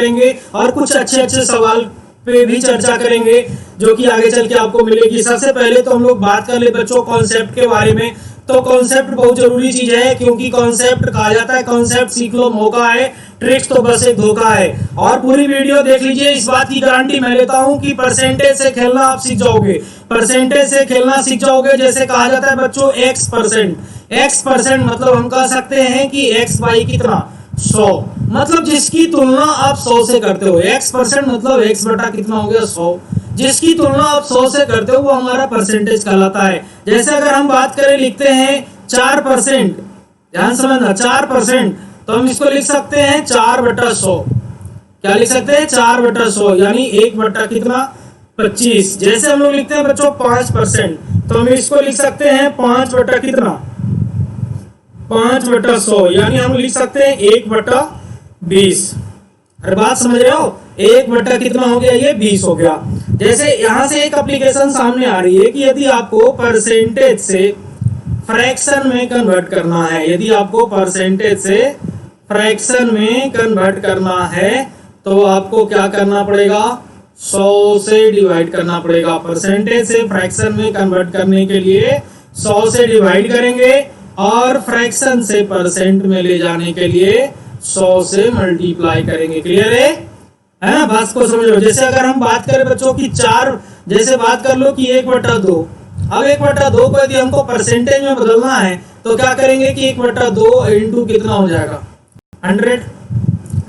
निपटेंगे और कुछ अच्छे अच्छे सवाल पे भी चर्चा करेंगे जो कि आगे चल के आपको मिलेगी। सबसे पहले तो हम लोग बात कर ले बच्चों कॉन्सेप्ट के बारे में। तो कॉन्सेप्ट बहुत जरूरी चीज है, क्योंकि कॉन्सेप्ट कहा जाता है कॉन्सेप्ट सीख लो मौका है, ट्रिक्स तो बस एक धोखा है। और पूरी वीडियो देख लीजिए, इस बात की गारंटी मैं लेता हूं कि परसेंटेज से खेलना आप सीख जाओगे। परसेंटेज से खेलना सीख जाओगे। जैसे कहा जाता है बच्चों एक्स परसेंट मतलब हम कह सकते हैं कि एक्स बाई कितना 100, मतलब जिसकी तुलना आप 100 से करते हो। एक्स परसेंट मतलब एक्स बटा कितना हो गया 100, जिसकी तुलना आप 100 से करते हो वो हमारा परसेंटेज कहलाता है। जैसे अगर हम बात करें लिखते हैं 4%, ध्यान समझना 4%, तो हम इसको लिख सकते हैं 4/100। क्या लिख सकते हैं 4/100, यानी 1 कितना 25। जैसे हम लोग लिखते हैं बच्चों 5%, तो हम इसको लिख सकते हैं 5 कितना 5/100, यानी हम लिख सकते हैं 1/20। अरे बात समझ रहे हो, 1 कितना हो गया ये 20 हो गया। जैसे यहां से एक एप्लीकेशन सामने आ रही है कि यदि आपको परसेंटेज से फ्रैक्शन में कन्वर्ट करना है, यदि आपको परसेंटेज से फ्रैक्शन में कन्वर्ट करना है तो आपको क्या करना पड़ेगा 100 से डिवाइड करना पड़ेगा। परसेंटेज से फ्रैक्शन में कन्वर्ट करने के लिए 100 से डिवाइड करेंगे और फ्रैक्शन से परसेंट में ले जाने के लिए 100 से मल्टीप्लाई करेंगे। क्लियर है ना, बात को समझ लो। जैसे अगर हम बात करें बच्चों की 4, जैसे बात कर लो कि 1/2, अब 1/2 को यदि हमको परसेंटेज में बदलना है तो क्या करेंगे कि 1/2 इंटू कितना हो जाएगा 100,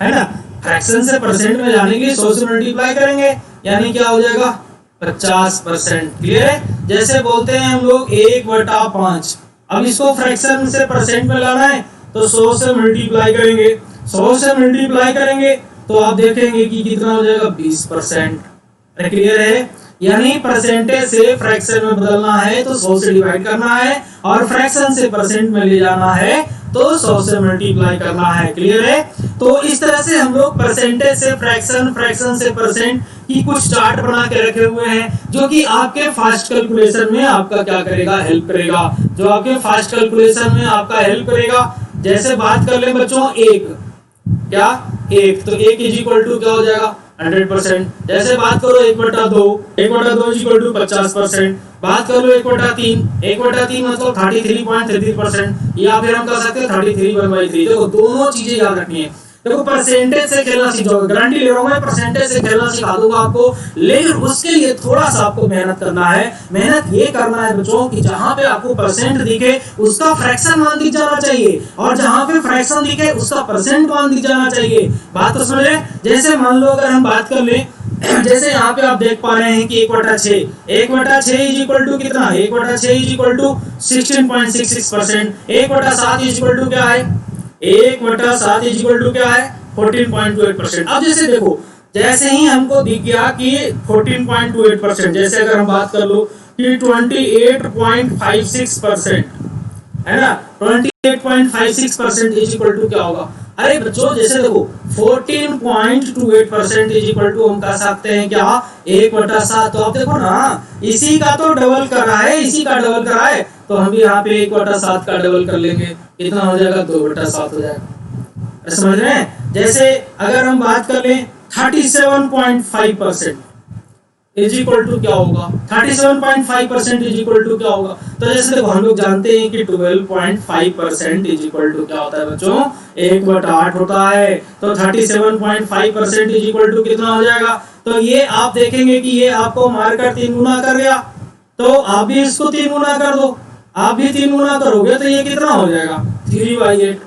है ना। फ्रैक्शन से परसेंट में जाने के लिए 100 से मल्टीप्लाई करेंगे, यानी क्या हो जाएगा 50%। क्लियर है। जैसे बोलते हैं हम लोग 1/5, अब इसको फ्रैक्शन से परसेंट में लाना है तो 100 से मल्टीप्लाई करेंगे, 100 से मल्टीप्लाई करेंगे तो आप देखेंगे कि कितना हो जाएगा 20%। क्लियर है, यानी परसेंटेज से फ्रैक्शन में बदलना है तो 100 से डिवाइड करना है और फ्रैक्शन से परसेंट में ले जाना है तो 100 से मल्टीप्लाई करना है। क्लियर है। तो इस तरह से हम लोग परसेंटेज से फ्रैक्शन, फ्रैक्शन से परसेंट की कुछ चार्ट बना के रखे हुए हैं जो कि आपके फास्ट कैलकुलेशन में आपका क्या करेगा हेल्प करेगा, जो आपके फास्ट कैलकुलेशन में आपका हेल्प करेगा। जैसे बात कर ले बच्चों एक, क्या एक, तो 1 इज इक्वल टू क्या हो जाएगा 100%। जैसे बात करो 1/2, 1/2 इज इक्वल टू 50%। बात कर लो 1/3, 1/3 मतलब 33.33%, या फिर हम कह सकते हैं 33/3। देखो दोनों चीजें याद रखनी है। देखो परसेंटेज से खेलना सीख जाओगे, गारंटी ले रहा हूं मैं, परसेंटेज से खेलना सिखा दूंगा आपको, लेकिन उसके लिए थोड़ा सा आपको मेहनत करना है। मेहनत ये करना है बच्चों कि जहां पे आपको परसेंट दिखे उसका फ्रैक्शन मान दिख जाना चाहिए, और जहां पे फ्रैक्शन दिखे उसका परसेंट मान दिख जाना चाहिए। बात तो समझ रहे। जैसे मान लो अगर हम बात कर ले, जैसे यहाँ पे आप देख पा रहे हैं कि 1/6, 1/6 इज इक्वल टू कितना, 1/6 is equal to 16.66%। 1/7 is equal to क्या है, 1/7 इज इक्वल टू क्या है 14.28%। अब जैसे देखो, जैसे ही हमको दिख गया कि 14.28%, जैसे अगर हम बात कर लो कि 28.56%, है ना, 28.56% इज इक्वल टू क्या होगा। अरे बच्चों जैसे देखो 14.28% इज इक्वल टू हम कह सकते हैं क्या 1/7। तो आप देखो ना, इसी का तो डबल करा है, इसी का डबल करा है, तो हम भी यहाँ पे 1/7 का डबल कर लेंगे, कितना हो जाएगा 2/7 हो जाएगा। समझ रहे हैं। जैसे अगर हम बात कर लें 37.5% इज इक्वल टू क्या होगा, 37.5% इज इक्वल टू क्या होगा। तो जैसे देखो हम लोग जानते हैं कि 12.5% इज इक्वल टू क्या होता है बच्चों 1/8 होता है। तो 37.5% इज इक्वल टू कितना हो जाएगा। तो ये आप देखेंगे कि ये आपको मार्कर 3 गुना कर गया, तो आप भी इसको 3 गुना कर दो, आप भी 3 गुना करोगे तो ये कितना हो जाएगा 3/8,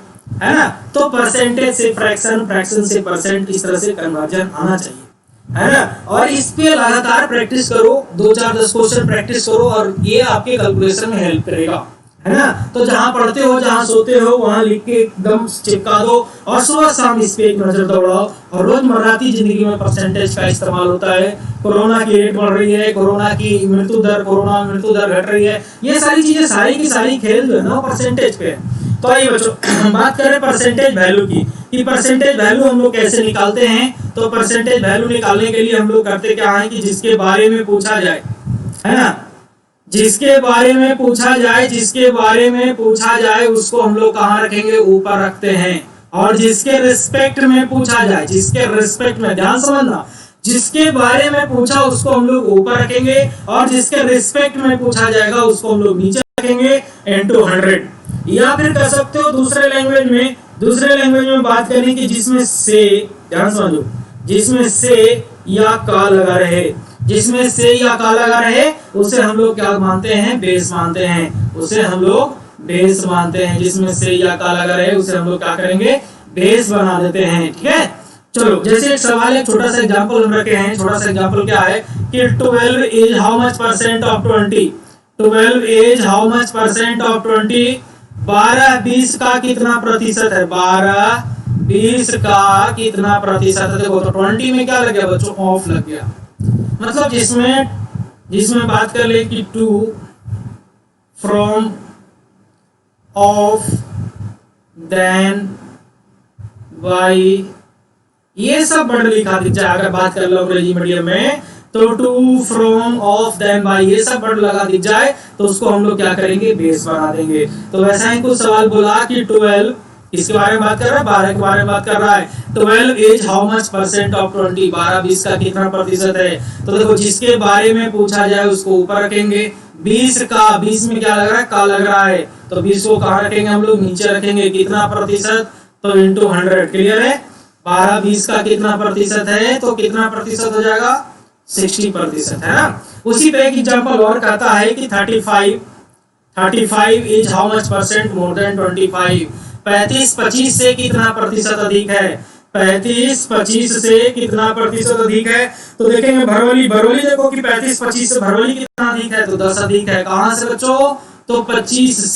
है ना। तो परसेंटेज से फ्रैक्शन, फ्रैक्शन से परसेंट, इस तरह से कन्वर्जन आना चाहिए, है ना। और इस पे लगातार प्रैक्टिस करो, 2-4-10 क्वेश्चन प्रैक्टिस करो और ये आपके कैलकुलेशन में हेल्प करेगा, है ना। तो जहां पढ़ते हो, जहां सोते हो, वहां लिख के एकदम चिपका दो और सुबह शाम इस पे एक नजर दौड़ाओ। और रोजमर्रा की जिंदगी में परसेंटेज का इस्तेमाल होता है। कोरोना की रेट बढ़ रही है, कोरोना की मृत्यु दर, कोरोना मृत्यु दर घट रही है, ये सारी चीजें सारी की सारी खेल जो है ना परसेंटेज पे। तो आइए बच्चों बात करें परसेंटेज वैल्यू की, कि परसेंटेज वैल्यू हम लोग कैसे निकालते हैं। तो परसेंटेज वैल्यू निकालने के लिए हम लोग करते क्या है कि जिसके बारे में पूछा जाए, है ना, जिसके बारे में पूछा जाए, जिसके बारे में पूछा जाए उसको हम लोग कहाँ रखेंगे, ऊपर रखते हैं। और जिसके रिस्पेक्ट में पूछा जाए, जिसके रिस्पेक्ट में, ध्यान समझना, जिसके बारे में पूछा उसको हम लोग ऊपर रखेंगे और जिसके रिस्पेक्ट में पूछा जाएगा उसको हम लोग नीचे रखेंगे इनटू 100। या फिर कर सकते हो दूसरे लैंग्वेज में बात करें कि जिसमें से, ध्यान समझो, जिसमें से या का लगा रहे, जिसमें से या का लगा रहे उसे हम लोग क्या मानते हैं, बेस मानते हैं, उसे हम लोग बेस मानते हैं। जिसमें से या का लगा रहे उसे हम लोग क्या करेंगे, बेस बना देते हैं। ठीक है, चलो जैसे एक सवाल, एक छोटा सा एग्जांपल हम रखे हैं। छोटा सा एग्जांपल क्या है कि 12 is how much percent of 20, 12 is how much percent of 20, 12 20 का कितना प्रतिशत है, 12 20 का कितना प्रतिशत है। देखो तो 20 में क्या लग गया बच्चों, ऑफ लग गया, मतलब जिसमें बात कर ले कि to, from, of, then, by, ये सब वर्ड लिखा दीजिए। अगर बात कर लो अंग्रेजी मीडियम में तो to, from, of, then, by, ये सब वर्ड लगा दी जाए तो उसको हम लोग क्या करेंगे, बेस बना देंगे। तो वैसा ही कुछ सवाल बोला कि 12 किसके बारे में बात कर रहा है, 12 के बारे में बात कर रहा है। 12 is how much percent of 20, 12 20 का कितना प्रतिशत है। तो देखो जिसके बारे में पूछा जाए उसको ऊपर रखेंगे, 20 का, 20 में क्या लग रहा है, का लग रहा है, तो 20 को कहाँ रखेंगे हम लोग, नीचे रखेंगे। कितना प्रतिशत, तो इंटू 100। क्लियर है, 12 20 का कितना प्रतिशत है, तो कितना प्रतिशत हो जाएगा, 60% है ना। उसी पे एक एग्जांपल और कहता है कि 35 is how much percent more than 25, 35 25 से कितना प्रतिशत अधिक है, 35 25 से कितना प्रतिशत अधिक है। तो देखेंगे भरवली देखो कि 35 25 से भरवली कितना अधिक है, तो 10 अधिक है। कहां से बच्चों, तो 25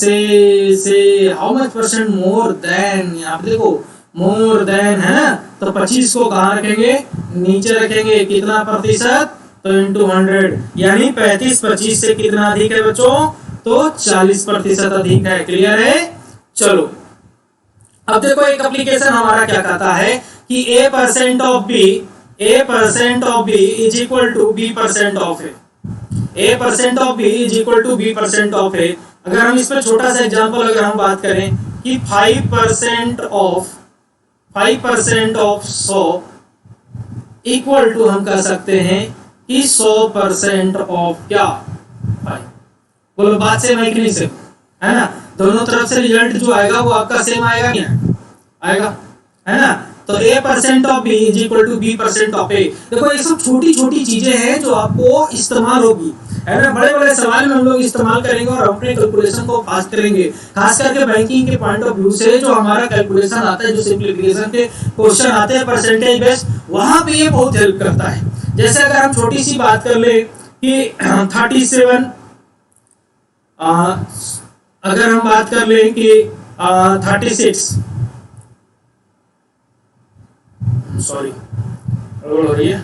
से how much percent more than, यहाँ पे देखो मोर देन है ना, तो 25 को कहाँ रखेंगे, नीचे रखेंगे। कितना प्रतिशत, तो इंटू 100, यानी 35 25 से कितना अधिक है बच्चों, तो 40% अधिक है। क्लियर है, चलो अब देखो एक एप्लीकेशन हमारा क्या कहता है कि a% of b is equal to b% of a, a% of b is equal to b% of a। अगर हम इस पर छोटा सा एग्जांपल अगर हम बात करें कि 5% ऑफ 100 इक्वल टू हम कह सकते हैं कि 100% ऑफ क्या, 5। बोलो बात सेम है कि नहीं सेम, है ना। दोनों तरफ से रिजल्ट जो आएगा वो आपका सेम आएगा, नहीं आएगा, है ना। तो a% of b is equal to b% of a। देखो ये सब छोटी छोटी चीजें हैं जो आपको इस्तेमाल होगी, है ना। बड़े बड़े सवाल में हम लोग इस्तेमाल करेंगे और अपने कैलकुलेशन को फास्ट करेंगे। खास करके बैंकिंग के पॉइंट ऑफ व्यू से जो हमारा कैलकुलेशन आता है, जो सिंप्लीफिकेशन के क्वेश्चन आते हैं परसेंटेज बेस्ड, वहां पे ये बहुत हेल्प करता है। जैसे अगर हम छोटी सी बात कर ले कि 37, अगर हम बात कर ले कि 36, सॉरी गड़बड़ हो रही है।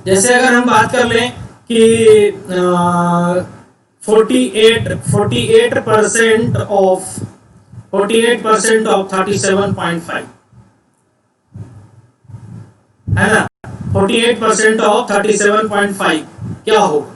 जैसे अगर हम बात कर लें कि 48% ऑफ 37.5, है ना, 48% ऑफ 37.5 क्या होगा।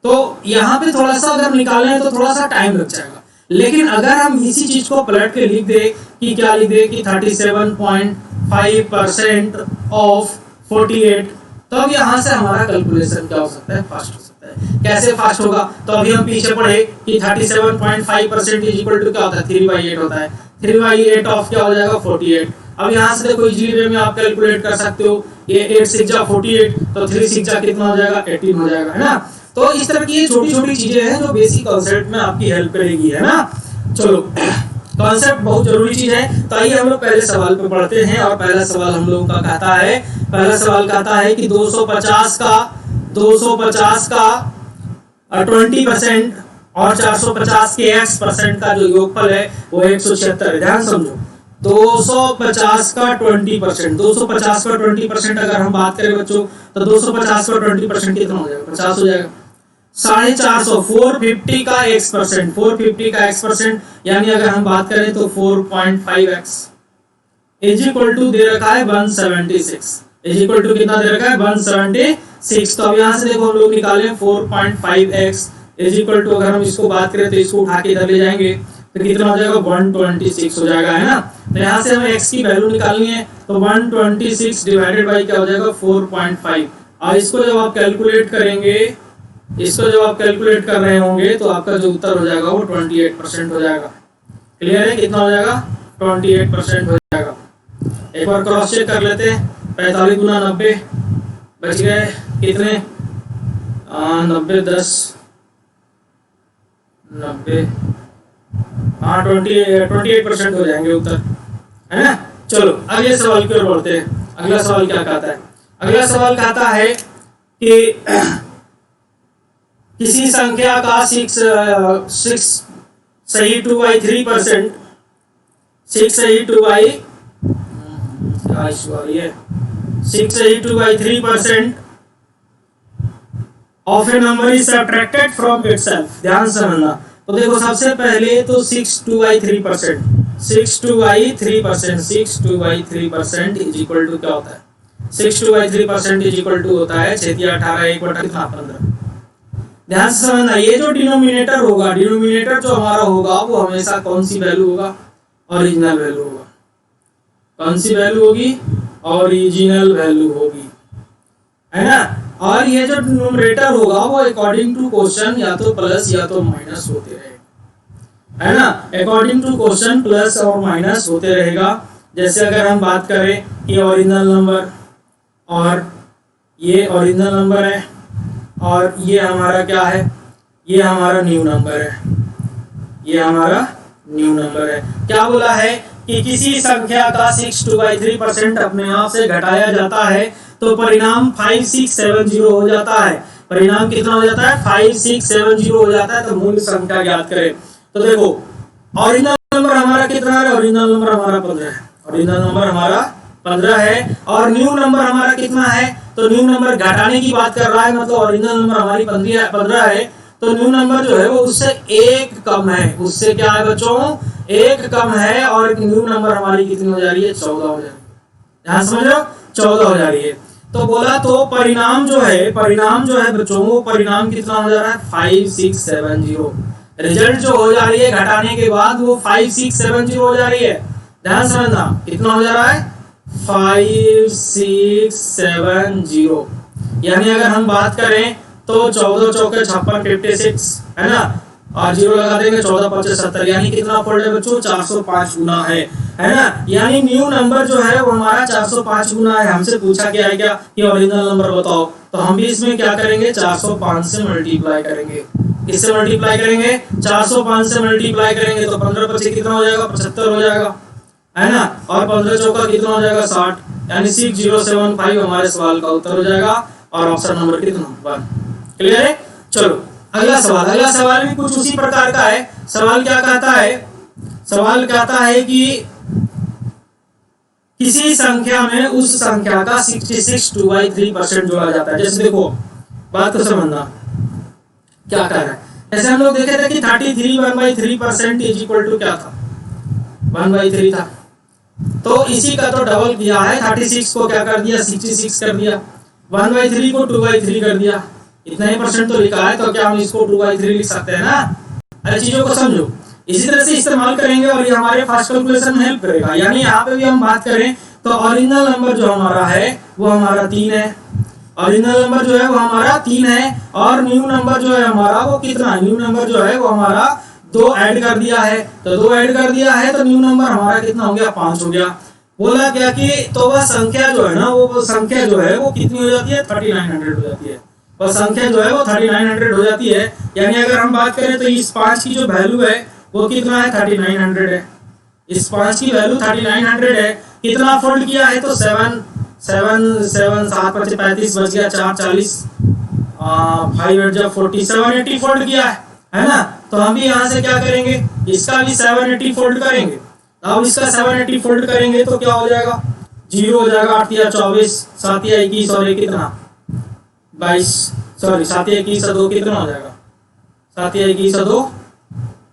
तो यहां पे थोड़ा सा अगर निकालें तो थोड़ा सा टाइम लग जाएगा, लेकिन अगर हम इसी चीज को पलट के लिख दे कि क्या लिख दे कि 37.5% ऑफ 48, तो अब यहां से हमारा कैलकुलेशन क्या हो सकता है, फास्ट हो सकता है। कैसे फास्ट होगा, तो अभी हम पीछे पढ़े कि 37.5% इज इक्वल टू क्या होता है, 3/8 होता है। 3/8 ऑफ क्या हो जाएगा, 48। अब यहां से देखो इजीली वे में आप कैलकुलेट कर सकते हो, ये 8 6 जा 48, तो 3 6 जा कितना हो जाएगा, 18 हो जाएगा, है ना। तो इस तरह की ये छोटी छोटी चीजें हैं जो बेसिक कॉन्सेप्ट में आपकी हेल्प करेगी, है ना। चलो कॉन्सेप्ट बहुत जरूरी चीज है। तो आइए हम लोग पहले सवाल पे पढ़ते हैं। और पहला सवाल हम लोगों का कहता है कि 250 का 20% और 450 के x% का जो योगफल है वो 176 है। ध्यान समझो, 250 का 20%, 250 का 20% अगर हम बात करें बच्चों तो 250 का 20% कितना हो जाएगा, 50 हो जाएगा। 450, 450 का x%, 450 का x%, यानी अगर हम बात करें तो 4.5x इज इक्वल टू दे रखा है 176, इज इक्वल टू कितना दे रखा है 176। तो अब यहां से देखो हम लोग निकालें 4.5x इज इक्वल टू, अगर हम इसको बात करें तो इसको उठा के इधर ले जाएंगे तो कितना हो जाएगा 126 हो जाएगा, है ना। तो यहाँ से हमें x की वैल्यू निकालनी है, तो 126 डिवाइडेड बाई क्या हो जाएगा 4.5। और इसको जब आप कैलकुलेट करेंगे, इसको जब आप कैलकुलेट कर रहे होंगे तो आपका जो उत्तर हो जाएगा वो 28% हो जाएगा। क्लियर है, कितना हो जाएगा 28% हो जाएगा। एक बार क्रॉस चेक कर लेते हैं, 45 गुना 90 बच गए कितने, 90 10 90, हाँ 28% हो जाएंगे उत्तर, है ना। चलो अगले सवाल की ओर बढ़ते हैं। अगला सवाल क्या कहता है, अगला सवाल कहता है कि किसी संख्या का 6 सही 2/3%, 6 सही 2/3% of A number is subtracted from itself. ध्यान से समझना। तो देखो सबसे पहले तो 6 2/3%, 6 2/3% इज इक्वल टू क्या होता है, 6 2/3% इज इक्वल टू होता है 6 × 18 1/15। ध्यान से समझना, ये जो डिनोमिनेटर होगा, डिनोमिनेटर जो हमारा होगा वो हमेशा कौन सी वैल्यू होगा, ओरिजिनल वैल्यू होगा। कौन सी वैल्यू होगी, ओरिजिनल वैल्यू होगी, है ना। और ये जो न्यूमरेटर होगा वो अकॉर्डिंग टू क्वेश्चन या तो प्लस या तो माइनस होते रहेगा, है ना। अकॉर्डिंग टू क्वेश्चन प्लस और माइनस होते रहेगा। जैसे अगर हम बात करें कि ओरिजिनल नंबर, और ये ओरिजिनल नंबर है और ये हमारा क्या है, ये हमारा न्यू नंबर है, ये हमारा न्यू नंबर है। क्या बोला है कि किसी संख्या का 6 2/3% अपने आप से घटाया जाता है तो परिणाम 5670 हो जाता है। परिणाम कितना हो जाता है, 5670 हो जाता है। तो मूल संख्या ज्ञात करें। तो देखो ओरिजिनल नंबर हमारा कितना है, ओरिजिनल नंबर हमारा 15 है, ओरिजिनल नंबर हमारा 15 है। और न्यू नंबर हमारा कितना है, तो न्यू नंबर घटाने की बात कर रहा है, मतलब ओरिजिनल नंबर हमारी 15 है, तो न्यू नंबर जो है वो उससे एक कम है। उससे क्या है बच्चों, एक कम है। और न्यू नंबर हमारी कितनी हो जा रही है, 14 हो जा रही है। ध्यान समझो, 14 हो जा रही है। तो बोला तो परिणाम जो है बच्चों, वो परिणाम कितना हो जा रहा है 5670। रिजल्ट जो हो जा रही है घटाने के बाद वो 5670 हो जा रही है। ध्यान समझना, कितना हो जा रहा है 5670। यानी अगर हम बात करें तो 14 चौके 56 56, है ना, और 0 लगा देंगे 14 5 70, यानी कितना फोल्ड है बच्चों, 405 गुना है ना। यानी न्यू नंबर जो है वो हमारा 405 गुना है। हमसे पूछा गया है क्या कि ओरिजिनल नंबर बताओ, तो हम भी इसमें क्या करेंगे, 405 से मल्टीप्लाई करेंगे। किससे मल्टीप्लाई करेंगे, 405 से मल्टीप्लाई करेंगे। तो 15 5 कितना हो जाएगा, 75 हो जाएगा, है ना। और 15 चौका कितना हो जाएगा 60, यानी 6075 हमारे सवाल का उत्तर हो जाएगा। और ऑप्शन नंबर कितना 1। क्लियर है। चलो अगला सवाल, अगला सवाल भी कुछ उसी प्रकार का है। सवाल क्या कहता है, सवाल कहता है कि किसी संख्या में उस संख्या का 66 2/3% जोड़ा जाता है। जैसे देखो बात को समझना, क्या कह रहा है। जैसे हम लोग देखे थे कि 33 1/3% इज इक्वल टू क्या था, 1/3 था। तो इसी का तो डबल किया है, 36 को क्या कर दिया 66 कर दिया, 1/3 को 2/3 कर दिया। इतना ही परसेंट तो लिखा है, तो क्या हम इसको 2/3 लिख सकते हैं ना। अरे चीजों को समझो, इसी तरह से इस्तेमाल करेंगे और ये हमारे फास्ट कैलकुलेशन में हेल्प करेगा। यानी यहाँ पे भी हम बात करें तो ओरिजिनल नंबर जो हमारा है वो हमारा 3 है। ओरिजिनल नंबर जो है वो हमारा 3 है। और न्यू नंबर जो है हमारा वो कितना है, न्यू नंबर जो है वो हमारा 2 ऐड कर दिया है। तो 2 ऐड कर दिया है तो न्यू नंबर हमारा कितना हो गया, 5 हो गया। बोला क्या कि तो वह संख्या जो है ना, वो संख्या जो है वो कितनी हो जाती है, 3900 हो जाती है। और संख्या जो है वो 3900 हो जाती है। यानी अगर हम बात करें तो इस 5 की जो वैल्यू है वो कितना है, 3900 है। इस 5 की वैल्यू 3900 है। कितना फोल्ड किया है, तो 7 7 7 7 5 35 बच गया, 4 40, 5 8 जब 40, 780 फोल्ड किया है ना। तो हम भी यहाँ से क्या करेंगे, इसका भी 780 फोल्ड करेंगे। अब इसका 780 फोल्ड करेंगे तो क्या हो जाएगा, 0 हो जाएगा। 8 या 24, 7 या 21 और एक कितना 22, सॉरी 7 या 21 और 2 कितना हो जाएगा, 7 या 21 और 2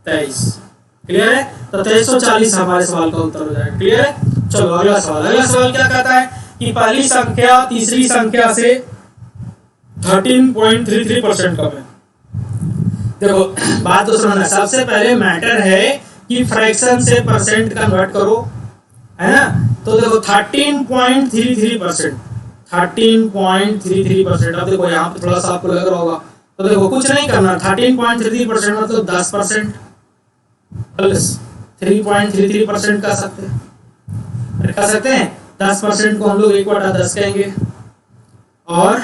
23। क्लियर है। तो 2340 हमारे सवाल का उत्तर हो जाएगा। क्लियर है। चलो अगला सवाल, अगला सवाल क्या कहता है कि पहली संख्या तीसरी संख्या से 13.33% कम है। देखो बात तो समझना, सबसे पहले मैटर है कि फ्रैक्शन से परसेंट कन्वर्ट करो, है ना। तो देखो 13.33%, 13.33%। अब देखो यहाँ पे थोड़ा सा आपको लग रहा होगा, तो देखो कुछ नहीं करना, 13.33% मतलब 10% प्लस 3.33% कर सकते हैं, 10% को हम लोग 1/10 कहेंगे, और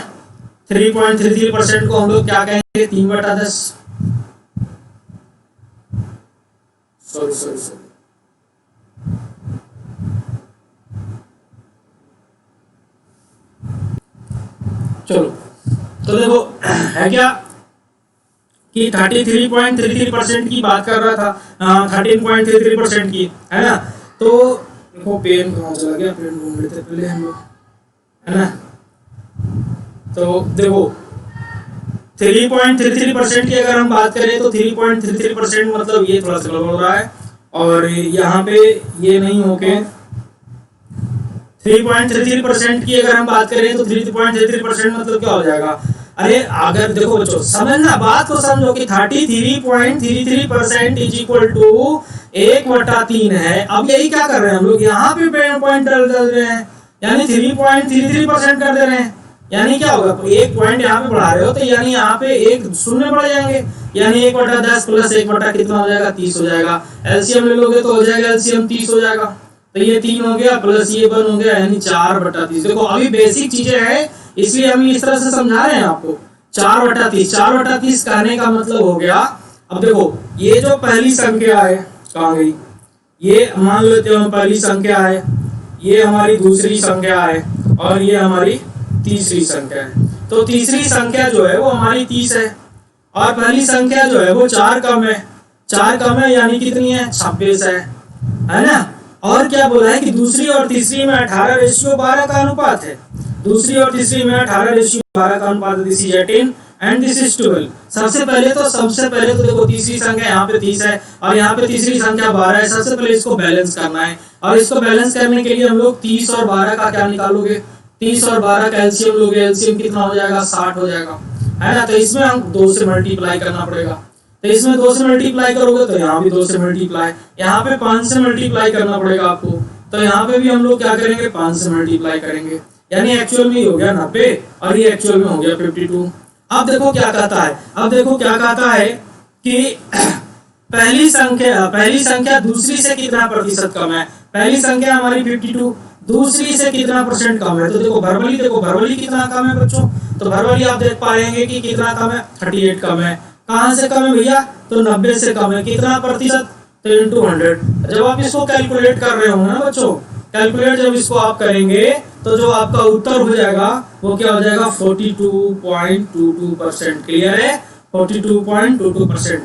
3.33% को हम लोग क्या कहेंगे, 3/10। सॉरी चलो, तो देखो है क्या कि 33.33% की बात कर रहा था, 13.33% की, है ना। तो देखो पेन कहाँ चला गया, पेन ढूंढ लेते पहले हम लोग, है ना। तो देखो 3.33% की अगर हम बात करें तो 3.33% मतलब ये थोड़ा सा गड़बड़ हो रहा है, और यहाँ पे ये नहीं होके 3.33% की अगर हम बात करें तो 3.33% मतलब क्या हो जाएगा। अरे अगर देखो बच्चों समझना, बात को समझो कि 33.33% इज इक्वल टू 1/3 है। अब यही क्या कर रहे हैं हम लोग, यहाँ पे पॉइंट डाल रहे हैं, यानी 3.33% कर दे रहे हैं। यानी क्या होगा, एक पॉइंट यहाँ पे बढ़ा रहे हो तो यानी यहाँ पे एक शून्य बढ़ जाएंगे, यानी 1/10 प्लस 1 कितना हो जाएगा, 30 हो जाएगा। एलसीएम ले लोगे तो हो जाएगा, एलसीएम 30 हो जाएगा, तो ये 3 हो गया प्लस ये 1 हो गया, यानी 4/30। देखो अभी बेसिक चीजें हैं, इसलिए हम इस तरह से समझा रहे हैं आपको। 4/30 कहने का मतलब हो गया, अब देखो ये जो पहली संख्या है कहाँ गई, ये मान लेते हो पहली संख्या है, ये हमारी दूसरी संख्या है, और ये हमारी तीसरी संख्या है। तो तीसरी संख्या जो है वो हमारी 30 है, और पहली संख्या जो है वो 4 कम है, 4 कम है यानी कितनी है, 26 है ना। और क्या बोला है कि दूसरी और तीसरी में 18:12 का अनुपात है, दूसरी और तीसरी में 18:12 का अनुपात है। This is 18 and this is 12। सबसे पहले तो देखो तीसरी संख्या यहाँ पे 30 है, और यहाँ पे तीसरी संख्या 12 है। सबसे पहले इसको बैलेंस करना है, और इसको बैलेंस करने के लिए हम लोग 30 और 12 का क्या निकालोगे, 30 और 12 का एलसीएम लोगे, एलसीएम कितना हो जाएगा, 60 हो जाएगा, है ना। तो इसमें हम 2 से मल्टीप्लाई करना पड़ेगा, तो इसमें 2 से मल्टीप्लाई करोगे तो यहाँ भी 2 से मल्टीप्लाई, यहाँ पे 5 से मल्टीप्लाई करना पड़ेगा आपको, तो यहाँ पे भी हम लोग क्या करेंगे, 5 से मल्टीप्लाई करेंगे, यानी एक्चुअल में हो गया 90 और ये एक्चुअल में हो गया 52। अब देखो क्या कहता है कि पहली संख्या दूसरी से कितना प्रतिशत कम है। पहली संख्या हमारी 52, दूसरी से कितना परसेंट कम है। तो देखो भरवली कितना कम है बच्चों, तो भरवली आप देख पाएंगे कि कितना कम है, 38 कम है। कहां से कम है भैया, तो 90 से कम है। कितना प्रतिशत, तो इंटू 100। जब आप इसको कैलकुलेट कर रहे होंगे ना बच्चों, कैलकुलेट जब इसको आप करेंगे तो जो आपका उत्तर हो जाएगा वो क्या हो जाएगा, 42.22%। क्लियर है, 42.22%,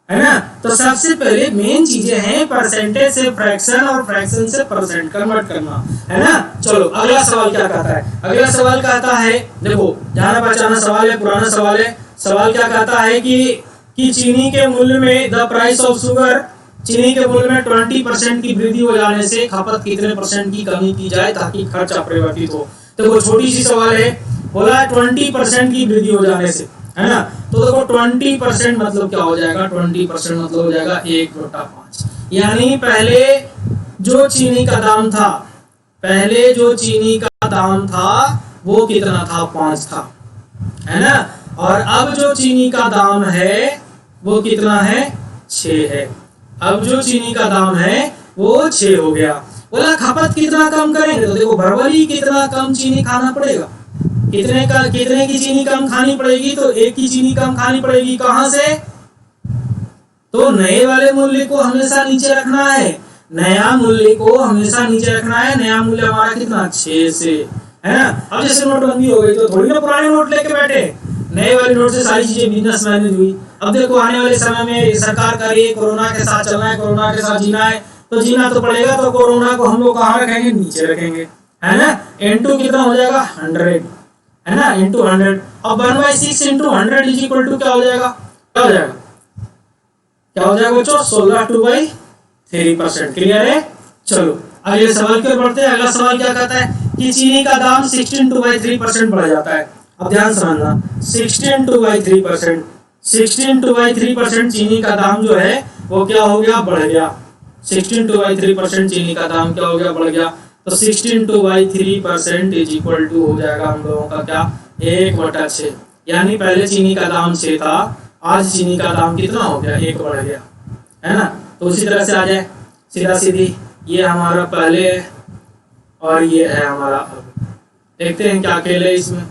है ना। तो सबसे पहले मेन चीजें हैं परसेंटेज से फ्रैक्शन और फ्रैक्शन से परसेंट कन्वर्ट करना, है ना। चलो अगला सवाल क्या कहता है, अगला सवाल कहता है, देखो जाना पहचाना सवाल है, पुराना सवाल है। सवाल क्या कहता है कि चीनी के मूल्य में, द प्राइस ऑफ शुगर, चीनी के मूल्य में 20% की वृद्धि हो जाने से खपत कितने % की कमी की जाए ताकि खर्च अपरिवर्तित हो। तो वो छोटी सी सवाल है, बोला 20% की वृद्धि हो जाने से, है ना। तो देखो 20% मतलब क्या हो जाएगा, 20% मतलब हो जाएगा 1/5, यानी पहले जो चीनी का दाम था वो कितना था, 5 था, है ना। और अब जो चीनी का दाम है वो कितना है, 6 है। अब जो चीनी का दाम है वो 6 हो गया। बोला खपत कितना कम करेंगे, तो देखो भरवली कितना कम चीनी खाना पड़ेगा, कितने की चीनी कम खानी पड़ेगी, तो 1 की चीनी कम खानी पड़ेगी। कहां से, तो नए वाले मूल्य को हमेशा नीचे रखना है, नया मूल्य को हमेशा नीचे रखना है। नया मूल्य हमारा कितना, 6 से, है ना। अब जैसे नोटबंदी हो गई तो थोड़ी ना पुराने नोट लेके बैठे, नए वाले नोट से सारी चीजें बिजनेस मैनेज हुई। अब देखो आने वाले समय में सरकार कर रही है कोरोना के साथ चलना है, कोरोना के साथ जीना है, तो जीना तो पड़ेगा। तो कोरोना को हम लोग कहाँ रखेंगे, नीचे रखेंगे, है ना। इंटू कितना हो जाएगा, 100, है ना, इंटू 100। अब 1/6 इंटू 100 इज इक्वल टू क्या हो जाएगा, क्या हो जाएगा बच्चों, 16/3%। क्लियर है। चलो अगले सवाल की ओर बढ़ते हैं। अगला सवाल क्या कहता है कि चीनी का दाम 16/3% बढ़ जाता है। अब ध्यान समझना, 16/3% चीनी का दाम जो है वो क्या हो गया, बढ़ गया। 16/3% चीनी का दाम क्या हो गया, बढ़ गया। तो 16/3% इज इक्वल टू हो जाएगा हम लोगों का क्या, 1/6। यानी पहले चीनी का दाम 6 था, आज चीनी का दाम कितना हो गया, 1 बढ़ गया, है ना। तो उसी तरह से आ जाए सीधा सीधी, ये हमारा पहले है और ये है हमारा अब। देखते हैं क्या खेल है इसमें।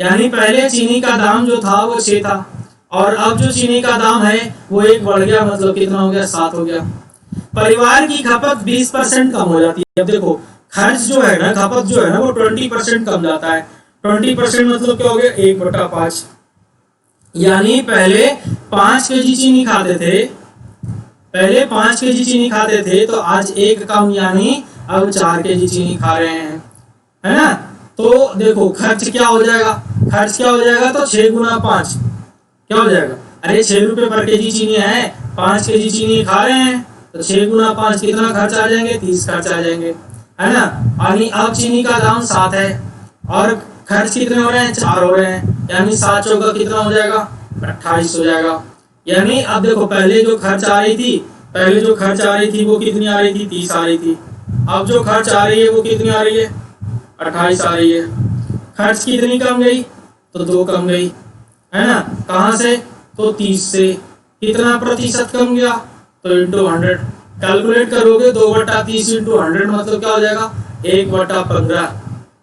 यानी पहले चीनी का दाम जो था वो 6 था, और अब जो चीनी का दाम है वो 1 बढ़ गया, मतलब कितना हो गया, 7 हो गया। परिवार की खपत 20% कम हो जाती है। अब देखो खर्च जो है ना, खपत जो है ना, वो 20% कम जाता है। 20% मतलब क्या हो गया, 1/5। यानी पहले 5 केजी चीनी खाते थे, पहले 5 केजी चीनी खाते थे, तो आज 1 कम, यानी अब 4 केजी चीनी खा रहे हैं, है ना। तो देखो खर्च क्या हो जाएगा, खर्च क्या हो जाएगा, तो 6 × 5 क्या हो जाएगा, अरे 6 रुपए पर केजी चीनी है, 5 केजी चीनी खा रहे हैं, तो 6 × 5 कितना खर्च आ जाएंगे, 30 खर्च आ जाएंगे, है ना। यानी अब चीनी का दाम 7 है और खर्च कितने हो रहे हैं, 4 हो रहे हैं, यानी 7 चौका कितना हो जाएगा, 28 हो जाएगा। यानी अब देखो पहले जो खर्च आ रही थी, पहले जो खर्च आ रही थी वो कितनी आ रही थी, 30 आ रही थी। अब जो खर्च आ रही है वो कितनी आ रही है, 28 आ रही है। खर्च कितनी कम गई, तो 2 कम गई, है ना। कहाँ से, तो 30 से। कितना प्रतिशत कम गया, तो इंटू 100 कैलकुलेट करोगे। 2/30 इंटू 100 मतलब क्या हो जाएगा, 1/15।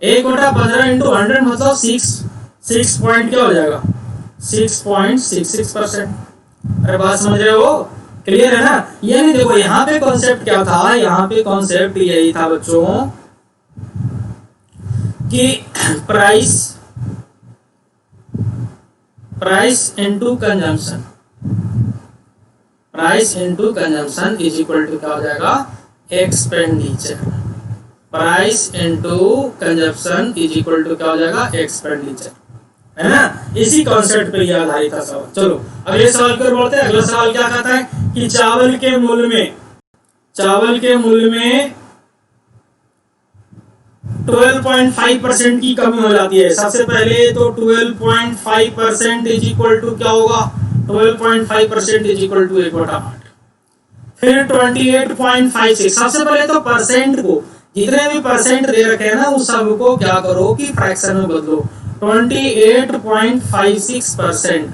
1/15 इंटू 100 मतलब 6 पॉइंट क्या हो जाएगा, 6.66%। अरे बात समझ रहे हो, क्लियर है ना। यानी देखो यहाँ पे कॉन्सेप्ट क्या था, यहाँ पे कॉन्सेप्ट यही था बच्चों कि price into consumption, price into consumption is equal to क्या हो जाएगा, expenditure. Price into consumption is equal to क्या हो जाएगा, एक्सपेंडिचर, है ना। इसी कॉन्सेप्ट पे यह आधारित था सवाल। चलो अगले सवाल की ओर बढ़ते हैं। अगला सवाल क्या कहता है कि चावल के मूल्य में 12.5% की कमी हो जाती है। सबसे पहले तो 12.5% इज इक्वल टू क्या होगा, 12.5% इज इक्वल टू 1/8। फिर 28.56, सबसे पहले तो परसेंट को, जितने भी परसेंट दे रखे हैं ना उस सब को क्या करो कि फ्रैक्शन में बदलो। 28.56%,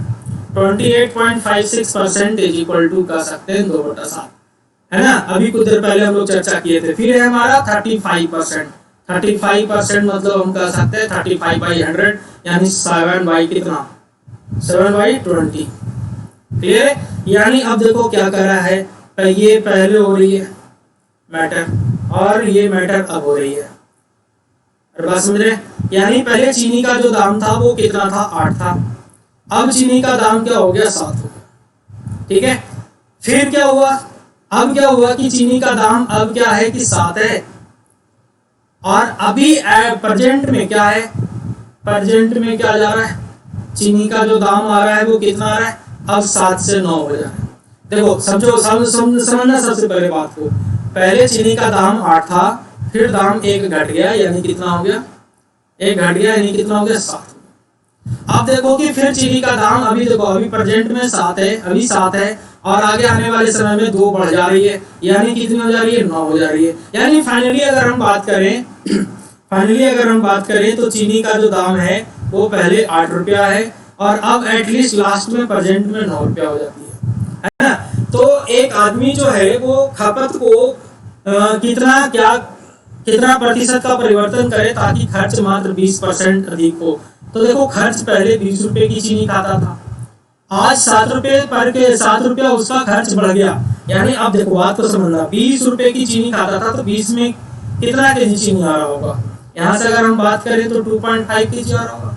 28.56% इज इक्वल टू कह सकते हैं 2/7, है ना। अभी कुछ देर पहले हम लोग चर्चा किए थे। फिर है हमारा 35%, 35% मतलब हम कह सकते हैं 35/100, यानी 7/20। क्लियर है। यानी अब देखो क्या कर रहा है, ये पहले हो रही है मैटर और ये मैटर अब हो रही है। बात समझ रहे। यानी पहले चीनी का जो दाम था वो कितना था, 8 था। अब चीनी का दाम क्या हो गया, 7 हो गया, ठीक है। फिर क्या हुआ, अब क्या हुआ कि चीनी का दाम अब क्या है कि 7 है, और अभी प्रेजेंट में क्या है, प्रेजेंट में क्या जा रहा है, चीनी का जो दाम आ रहा है वो कितना आ रहा है, अब 7 से 9 हो जाए। देखो समझना सबसे पहले बात को, पहले चीनी का दाम 8 था, फिर दाम 1 घट गया, यानी कितना हो गया, 1 घट गया, यानी कितना हो गया, 7। अब देखो कि फिर चीनी का दाम अभी देखो, अभी प्रेजेंट में 7 है, अभी 7 है, और आगे आने वाले समय में 2 बढ़ जा रही है, यानी कितनी हो जा रही है, 9 हो जा रही है। यानी फाइनली अगर हम बात करें तो चीनी का जो दाम है वो पहले 8 रुपया है, और अब एटलीस्ट लास्ट में प्रेजेंट में 9 रुपया हो जाती है ना। तो एक आदमी जो है वो खपत को कितना प्रतिशत का परिवर्तन करे ताकि खर्च मात्र 20% अधिक हो। तो देखो खर्च पहले 20 रुपए की चीनी खाता था, आज 7 रुपया उसका खर्च बढ़ गया। यानी अब देखो बात को समझना, 20 रुपए की चीनी खाता था तो 20 में कितना केजी चीनी आ रहा होगा, यहाँ से अगर हम बात करें तो 2.5 केजी आ रहा होगा,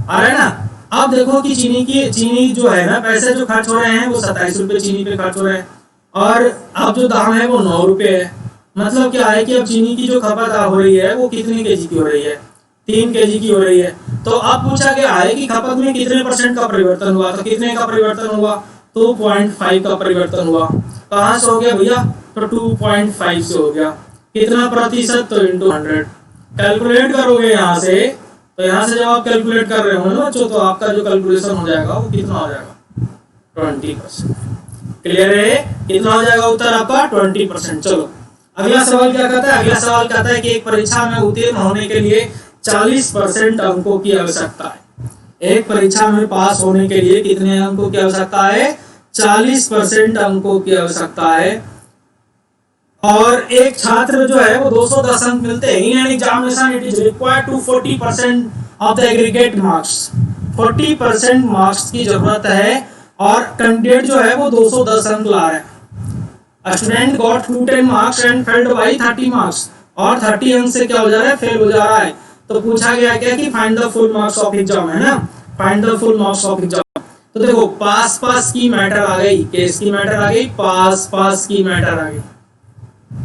आ रहा है ना। अब देखो कि चीनी जो है ना, पैसे जो खर्च हो रहे हैं वो 27 रुपए चीनी पे खर्च हो रहे हैं, और अब जो दाम है वो 9 रुपए है। मतलब क्या है कि अब चीनी की जो खपत हो रही है वो कितने केजी की हो रही है, 3 केजी की हो रही है। तो अब पूछा गया है कि खपत में कितने % का परिवर्तन हुआ, तो कितने का परिवर्तन हुआ, 2.5 का परिवर्तन हुआ। कहाँ से हो गया भैया, तो 2.5 से हो गया। कितना प्रतिशत, तो इंटू 100 कैलकुलेट करोगे यहाँ से, तो यहाँ से जब आप कैलकुलेट कर रहे हो ना बच्चों, तो आपका जो कैलकुलेशन हो जाएगा वो कितना हो जाएगा, 20%। क्लियर है? कितना हो जाएगा उत्तर आपका 20%। चलो अगला सवाल क्या कहता है? अगला सवाल कहता है कि एक परीक्षा में उत्तीर्ण होने के लिए 40% अंकों की आवश्यकता है। एक परीक्षा में पास होने के लिए कितने अंकों की आवश्यकता है? 40% अंकों की आवश्यकता है। और एक छात्र जो है वो 210 अंक मिलते हैं। In an examination it is required to 40% of the aggregate marks. 40% marks की जरूरत है और कैंडिडेट जो है वो 210 अंक ला रहा है। Student got 210 marks and failed by 30 marks, और 30 अंक से क्या हो जा रहा है? फेल हो जा रहा है। तो पूछा गया क्या कि find the full marks of exam, है ना? Find the full marks of exam. तो देखो पास पास की मैटर आ गई, केस की मैटर आ गई, पास पास की मैटर आ गई।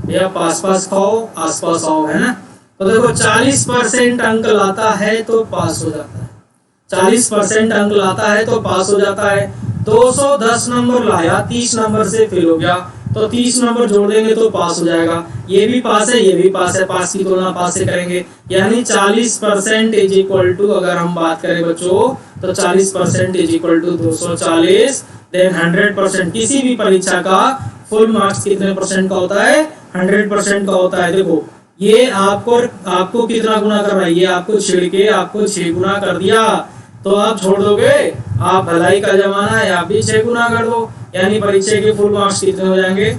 भैया पास पास खाओ आस पास आओ, है ना? तो देखो 40% अंक लाता है तो पास हो जाता है। 40% अंक लाता है तो पास हो जाता है। 210 नंबर लाया, 30 नंबर से फेल हो गया, तो 30 नंबर जोड़ देंगे तो पास हो जाएगा। ये भी पास है, ये भी पास है, पास की तुलना पास से करेंगे। यानी 40% इज इक्वल टू, अगर हम बात करें बच्चों, तो 40% इज इक्वल टू 240, देन 100%। किसी भी परीक्षा का फुल मार्क्स कितने परसेंट का होता है? 100% का होता है। देखो ये आपको कितना गुना कर रहा है? ये आपको छिड़ के आपको 6 गुना कर दिया, तो आप छोड़ दोगे? आप भलाई का जमाना है, आप भी 6 गुना कर दो। यानी परीक्षा के फुल मार्क्स कितने हो जाएंगे?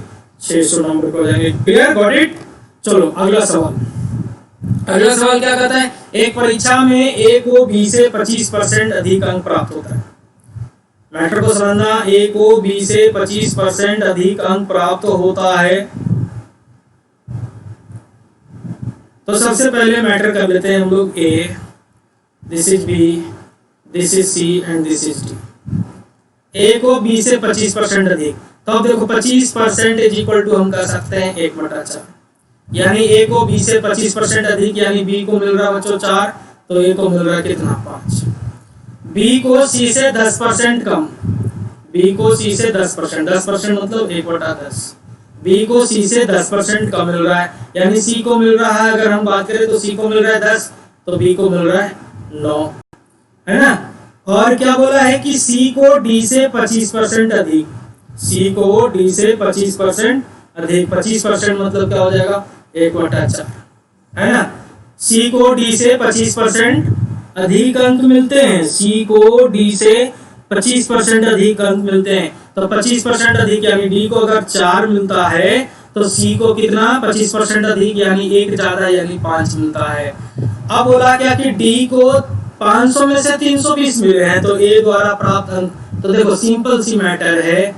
600 नंबर के हो जाएंगे। क्लियर? Got it? चलो अगला सवाल। अगला सवाल क्या कहता है? एक परीक्षा में ए को बी से 25% अधिक अंक प्राप्त होता है। मैटर को समझना, ए को बी से 25% अधिक अंक प्राप्त होता है। तो सबसे पहले मैटर कर लेते हैं हम लोग। A, this is B, this is C and this is D. A को बी से 25% अधिक, तो अब देखो 25% इज इक्वल टू हम कह सकते हैं 1/4। यानी ए को बी से 25% अधिक, यानी बी को मिल रहा है बच्चों 4, तो ए को मिल रहा है कितना? 5। बी को सी से 10% कम, बी को सी से 10%, 10% मतलब 1/10। बी को सी से 10% कम मिल रहा है, यानी सी को मिल रहा है, अगर हम बात करें तो सी को मिल रहा है 10, तो बी को मिल रहा है 9, है ना? और क्या बोला है कि सी को डी से 25% अधिक, सी को डी से 25% अधिक। 25% मतलब क्या हो जाएगा? 1/4, है ना? सी को डी से 25% अधिक अंक मिलते हैं, सी को डी से 25% अधिक अंक मिलते हैं। तो 25% अधिक यानी डी को अगर 4 मिलता है तो सी को कितना? 25% अधिक यानी 1 ज्यादा, यानी 5 मिलता है। अब बोला क्या कि डी को 500 में से 320 मिले हैं, तो ए द्वारा प्राप्त अंक। तो देखो सिंपल सी मैटर है।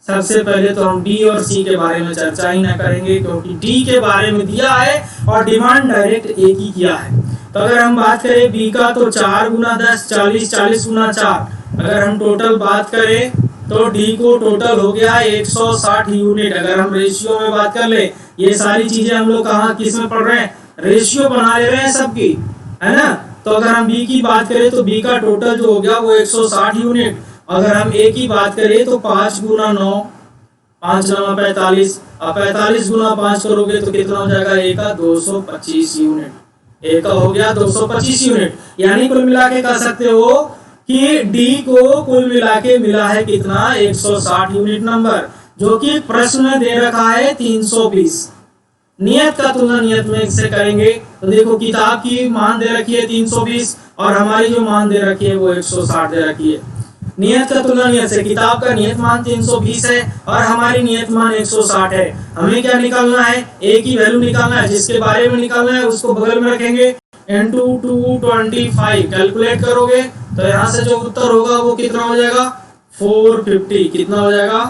सबसे पहले तो हम बी और सी के बारे में चर्चा ही ना करेंगे, क्योंकि डी के बारे में दिया है और डिमांड डायरेक्ट एक ही किया है। तो अगर हम बात करें बी का, तो 4 गुना 10 40, 40 गुना 4। अगर हम टोटल बात करें तो डी को टोटल हो गया 160 यूनिट। अगर हम रेशियो में बात कर ले, ये सारी चीजें हम लोग कहाँ किस में पढ़ रहे हैं? रेशियो बना ले रहे हैं सबकी, है ना? तो अगर हम बी की बात करें तो बी का टोटल जो हो गया वो 160 यूनिट। अगर हम ए की बात करें तो 5 गुना 9, 5 9 45। अब 45 गुना 5 करोगे तो कितना हो जाएगा? ए का 225 यूनिट। ए का हो गया 225 यूनिट। यानी कुल मिला के कह सकते हो कि डी को कुल मिला के मिला है कितना? 160 यूनिट नंबर, जो कि प्रश्न में दे रखा है 320। नियत का तुलना नियत में से करेंगे तो देखो किताब की मान दे रखी है 320 और हमारी जो मान दे रखी है वो 160 दे रखी है। नियत का तुलना नियत से, किताब का नियत मान 320 है और हमारी नियत मान 160 है। हमें क्या निकालना है? ए की वैल्यू निकालना है। जिसके बारे में निकालना है उसको बगल में रखेंगे, into 225 कैलकुलेट करोगे तो यहाँ से जो उत्तर होगा वो कितना हो जाएगा? 450। कितना हो जाएगा?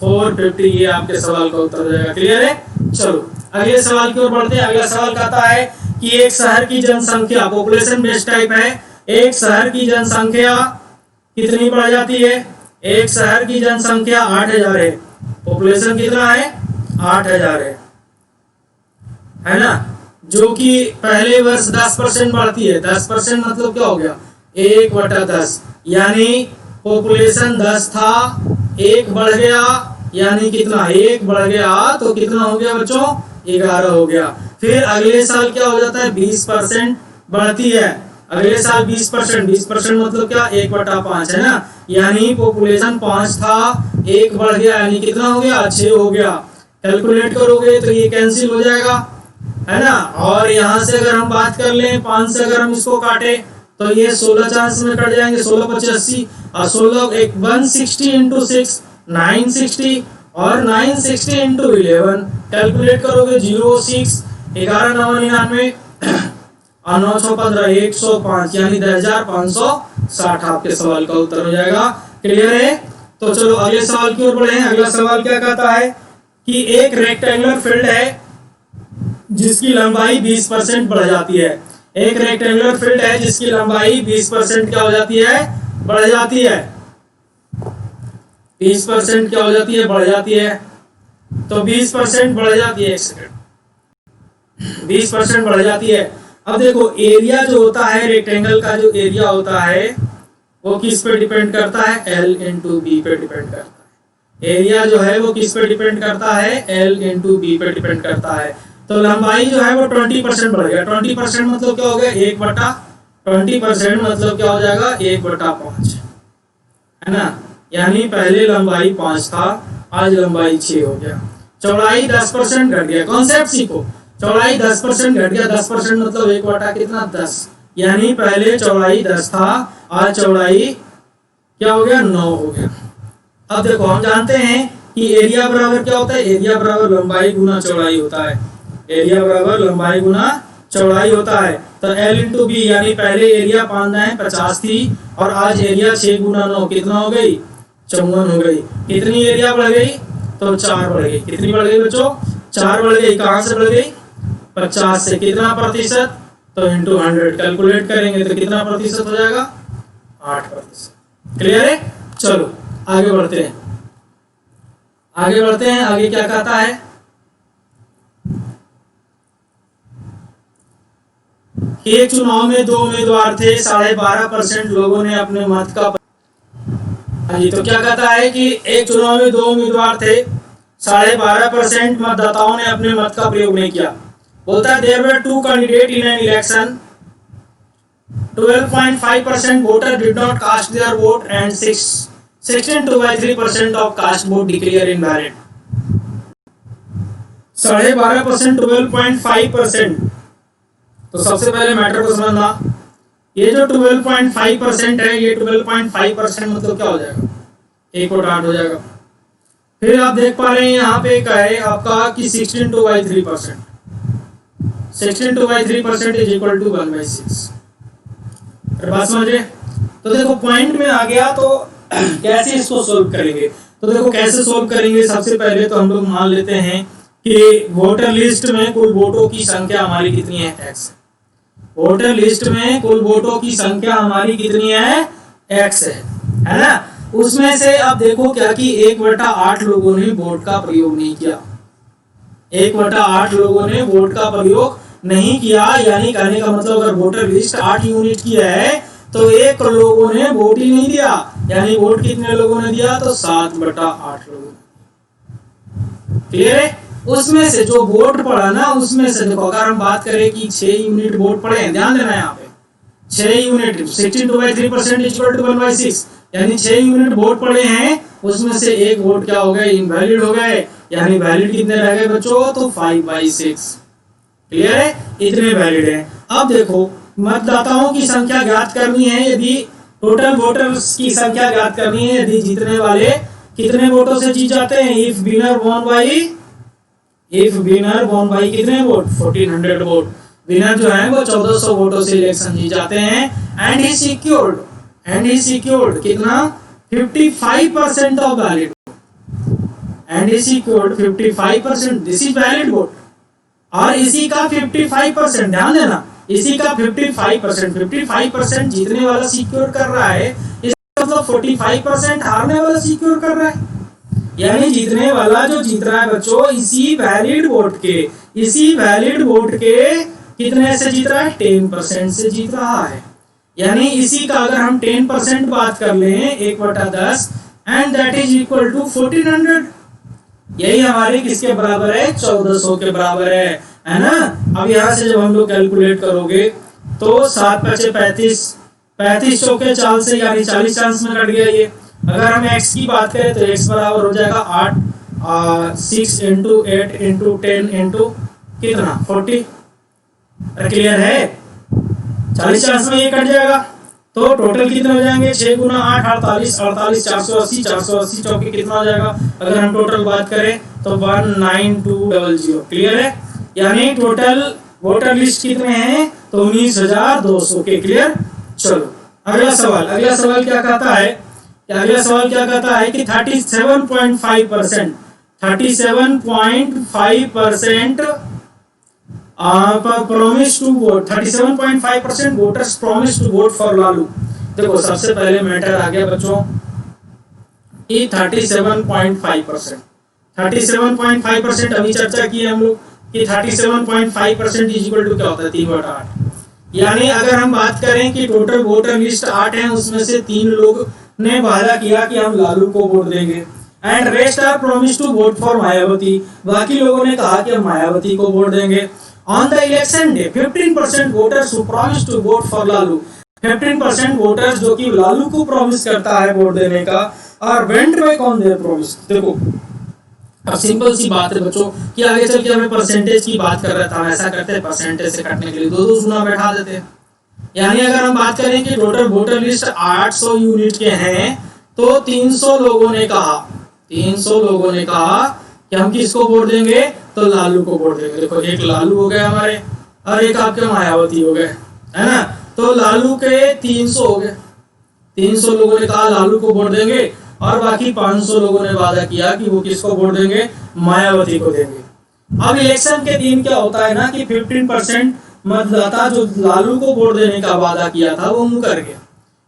450। ये आपके सवाल का उत्तर हो जाएगा। क्लियर है? चलो अगले सवाल की ओर बढ़ते हैं। अगला सवाल कहता है कि एक शहर की जनसंख्या, पॉपुलेशन बेस्ड टाइप है, एक शहर की जनसंख्या कितनी बढ़ जाती है? एक शहर की जनसंख्या 8000 है, पॉपुलेशन कितना है? 8000 है ना? जो कि पहले वर्ष 10% बढ़ती है। 10% मतलब क्या हो गया? 1/10। यानी पॉपुलेशन 10 था, 1 बढ़ गया, यानी कितना? 1 बढ़ गया तो कितना हो गया बच्चों? 11 हो गया। फिर अगले साल क्या हो जाता है? 20% बढ़ती है, अगले साल 20%, 20% मतलब क्या 1/5 है ना, यानी पॉपुलेशन 5 था, 1 बढ़ गया यानी कितना हो गया 6 हो गया। कैलकुलेट करोगे तो ये कैंसिल हो जाएगा है ना। और यहाँ से अगर हम बात कर लें 5 से अगर हम इसको काटे तो ये 16 चांस में कट जाएंगे, 16 5 80 और 16 एक 160 इंटू 6 960 और 960 इंटू 11 कैलकुलेट करोगे 0 6 11 9 99 और 9 6 15 105 यानी 10,560 आपके सवाल का उत्तर हो जाएगा। क्लियर है? तो चलो अगले सवाल की ओर बढ़े। अगला सवाल क्या कहता है कि एक रेक्टेंगुलर फील्ड है जिसकी लंबाई 20% बढ़ जाती है। एक रेक्टेंगुलर फील्ड है जिसकी लंबाई 20% क्या हो जाती है, बढ़ जाती है। 20% क्या हो जाती है, बढ़ जाती है। तो 20% बढ़ जाती है, 20% बढ़ जाती है। अब देखो एरिया जो होता है रेक्टेंगल का, जो एरिया होता है वो किस पे डिपेंड करता है, L इंटू बी पे डिपेंड करता है। एरिया जो है वो किस पे डिपेंड करता है, L इंटू बी पे डिपेंड करता है। तो लंबाई जो है वो 20% बढ़ गया। 20% मतलब क्या हो गया 1/20% मतलब क्या हो जाएगा 1/5 है ना। यानी पहले लंबाई 5 था, आज लंबाई 6 हो गया। चौड़ाई 10% घट गया। कॉन्सेप्ट सीखो, चौड़ाई 10% घट गया। 10% मतलब 1 कितना 10, यानी पहले चौड़ाई 10 था, आज चौड़ाई क्या हो गया 9 हो गया। अब देखो हम जानते हैं कि एरिया बराबर क्या होता है, एरिया बराबर लंबाई गुना चौड़ाई होता है। एरिया बराबर लंबाई गुना चौड़ाई होता है। तो L इंटू बी यानी पहले एरिया 50 थी और आज एरिया 6 गुना 9 कितना हो गई 54 हो गई। कितनी एरिया बढ़ गई, तो 4 बढ़ गई। कितनी बढ़ गई बच्चों, 4 बढ़ गई। कहां से बढ़ गई, 50 से। कितना प्रतिशत, तो इंटू 100 कैलकुलेट करेंगे तो कितना प्रतिशत हो जाएगा 8%। क्लियर है? चलो आगे बढ़ते हैं, आगे बढ़ते हैं। आगे क्या कहता है कि एक चुनाव में 2 उम्मीदवार थे, 12.5% लोगों ने अपने मत का तो क्या कहता है कि एक चुनाव में 2 उम्मीदवार थे, 12.5% मतदाताओं ने अपने मत का प्रयोग नहीं किया। बोलता है there were 2 candidate in an election, 12.5% voter did not cast their vote and 16.3% of cast vote declare invalid. 12.5% 12.5%। तो सबसे पहले मैटर को समझना, ये जो 12.5% है, ये 12.5% मतलब क्या हो जाएगा 1/8 हो जाएगा। फिर आप देख पा रहे हैं यहाँ पे क्या है आपका कि 16/3%, 16/3% इज इक्वल टू 1/6। बात समझ रहे? तो देखो पॉइंट में आ गया, तो कैसे इसको सोल्व करेंगे। तो देखो कैसे सोल्व करेंगे, सबसे पहले तो हम लोग मान लेते हैं कि वोटर लिस्ट में कुल वोटों की संख्या हमारी कितनी है, x। वोटर लिस्ट में कुल वोटों की संख्या हमारी कितनी है, x है ना। उसमें से अब देखो क्या कि 1/8 लोगों ने वोट का प्रयोग नहीं किया। 1/8 लोगों ने वोट का प्रयोग नहीं किया, यानी कहने का मतलब अगर वोटर लिस्ट 8 यूनिट की है तो 1 लोगों ने वोट ही नहीं दिया, यानी वोट कितने लोगों ने दिया, तो 7/8 लोगों ने। क्लियर है? उसमें से जो वोट पड़ा ना, उसमें से देखो अगर हम बात करें कि 6 यूनिट वोट पड़े हैं, ध्यान देना यहाँ पे 6 यूनिट 16/3% इक्वल टू 1/6, यानी 6 यूनिट वोट पड़े हैं, उसमें से 1 वोट क्या हो गए, इनवैलिड हो गए, यानी वैलिड कितने रह गए बच्चों, तो 5/6। क्लियर है? इतने वैलिड है। अब देखो मतदाताओं की संख्या ज्ञात करनी है, यदि टोटल वोटर्स की संख्या ज्ञात करनी है, यदि जीतने वाले कितने वोटों से जीत जाते हैं, इफ विनर वॉन बाई कितने वोट, 1400 वोट। विनर जो है वो 1400 वोटों से इलेक्शन जीत जाते हैं। एंड ही सिक्योर्ड कितना 55% of valid, and he secured 55%, this is valid vote. और इसी का 55%, ध्यान देना, इसी का 55% जीतने वाला सिक्योर कर रहा है, इसका मतलब 45% हारने वाला सिक्योर कर रहा है। यानी जीतने वाला जो जीत रहा है बच्चों, इसी वैलिड वोट के कितने से जीत रहा है, 10% से जीत रहा है। यानी इसी का अगर हम 10% बात कर लें 1/10, and that is equal to 1400, यही हमारे किसके बराबर है, 1400 के बराबर है ना। अब यहाँ से जब हम लोग कैलकुलेट करोगे तो 7 5 35, 35 चौके 4 से यानी 40 चांस में कट गया ये। अगर हम x की बात करें तो x बराबर हो जाएगा 8 6 इंटू 8 इंटू 10 इंटू कितना 40। क्लियर है, 40 चांस में ये कट जाएगा। तो टोटल कितने हो जाएंगे 6 गुना 8 48, 48 480, 480 चौके कितना हो जाएगा अगर हम टोटल बात करें तो 19200। क्लियर है, यानी टोटल वोटर लिस्ट कितने हैं तो 19,200 के। क्लियर। चलो अगला सवाल, अगला सवाल क्या कहता है, अगला सवाल क्या कहता है कि 37.5% 37.5% promise to vote, 37.5% voters promise to vote for Lalu. देखो सबसे पहले मैटर आ गया बच्चों कि 37.5%, 37.5% अभी चर्चा की है हम लोग कि 37.5% इज इक्वल टू क्या होता है 3/8। यानी अगर हम बात करें कि टोटल वोटर लिस्ट 8 है, उसमें से 3 लोग ने वादा किया कि हम लालू को वोट देंगे and rest are promise to vote for Mayawati, बाकी लोगों ने कहा कि हम मायावती को वोट देंगे। On the election day 15% voters who promise to vote for Lalu, 15% voters जो कि लालू को प्रॉमिस करता है वोट देने का, और went back on their promise. देखो अब सिंपल सी बात है बच्चों कि आगे चल के हमें परसेंटेज की बात कर रहा था, हम ऐसा करते हैं परसेंटेज से काटने के लिए 2 गुना बैठा देते हैं। यानी अगर हम बात करें कि टोटल वोटर लिस्ट 800 यूनिट के हैं तो 300 लोगों ने कहा, 300 लोगों ने कहा कि हम किसको वोट देंगे तो लालू को वोट देंगे। देखो एक लालू हो गए हमारे और एक आपके मायावती हो गए, है ना। तो लालू के 300 हो गए, 300 लोगों ने कहा लालू को वोट देंगे और बाकी 500 लोगों ने वादा किया कि वो किसको वोट देंगे मायावती को देंगे। अब इलेक्शन के दिन क्या होता है ना कि 15% मतदाता जो लालू को वोट देने का वादा किया था वो मुकर गया,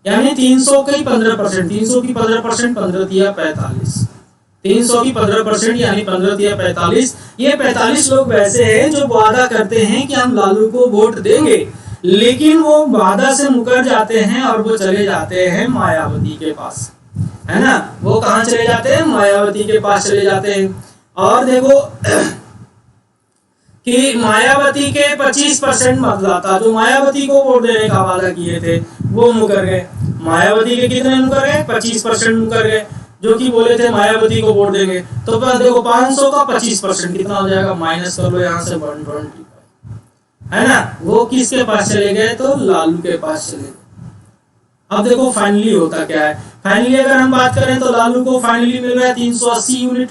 यानी 300 की 15%, 300 की 15%, 15 तिया 45, 300 की 15% यानी 15 तिया 45। ये 45 लोग वैसे हैं जो वादा करते हैं कि हम लालू को वोट देंगे, लेकिन वो वादा से मुकर जाते हैं और वो चले जाते हैं मायावती के पास, है ना। वो कहाँ चले जाते हैं मायावती के पास चले जाते हैं। और देखो कि मायावती के 25% मतदाता जो मायावती को वोट देने का वादा किए थे वो मुकर गए। मायावती के कितने मुकर गए 25% मुकर गए जो कि बोले थे मायावती को वोट देंगे। तो देखो 500 का 25% कितना हो जाएगा, माइनस कर लो यहाँ से 120, है ना। वो किसके पास चले गए तो लालू के पास चले गए। अब देखो फाइनली होता क्या है, फाइनली अगर हम बात करें तो लालू को फाइनली मिल रहा है 380 यूनिट,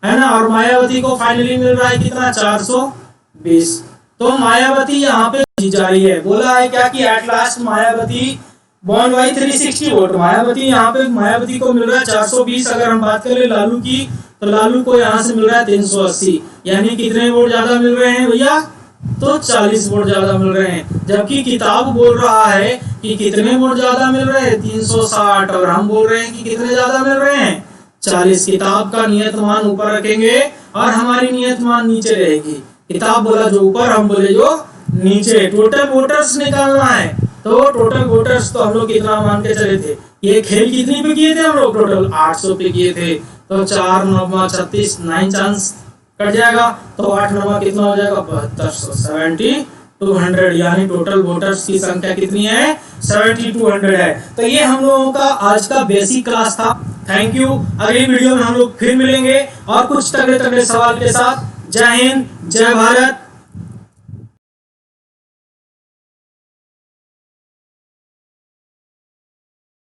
है ना, और मायावती को फाइनली मिल रहा है कितना 420। तो मायावती यहाँ पे जीत जा रही है। बोला है क्या कि at last Mayawati Bon by 360 vote, Mayawati यहाँ पे मायावती को मिल रहा है 420। अगर हम बात करें लालू की तो लालू को यहाँ से मिल रहा है 380, यानी कितने वोट ज्यादा मिल रहे हैं भैया तो 40 वोट ज्यादा मिल रहे हैं। जबकि किताब बोल रहा है कि कितने वोट ज्यादा मिल रहे हैं 360, और हम बोल रहे हैं कि कितने ज्यादा मिल रहे हैं 40। किताब का नियतमान ऊपर रखेंगे और हमारी नियतमान नीचे रहेगी। किताब बोला जो ऊपर, हम बोले जो नीचे। टोटल वोटर्स निकालना है तो टोटल वोटर्स तो हम लोग कितना मान के चले थे, ये खेल कितनी पे किए थे हम लोग टोटल 800 पे किए थे। तो 4 9 36 9 चांस कट जाएगा तो 8 9 कितना हो जाएगा 7200, 7200, यानी टोटल वोटर्स की संख्या कितनी है 7200 है। तो ये हम लोगों का आज का बेसिक क्लास था। Thank you. अगली वीडियो में हम लोग फिर मिलेंगे और कुछ तगड़े तगड़े सवाल के साथ। जय हिंद, जय भारत।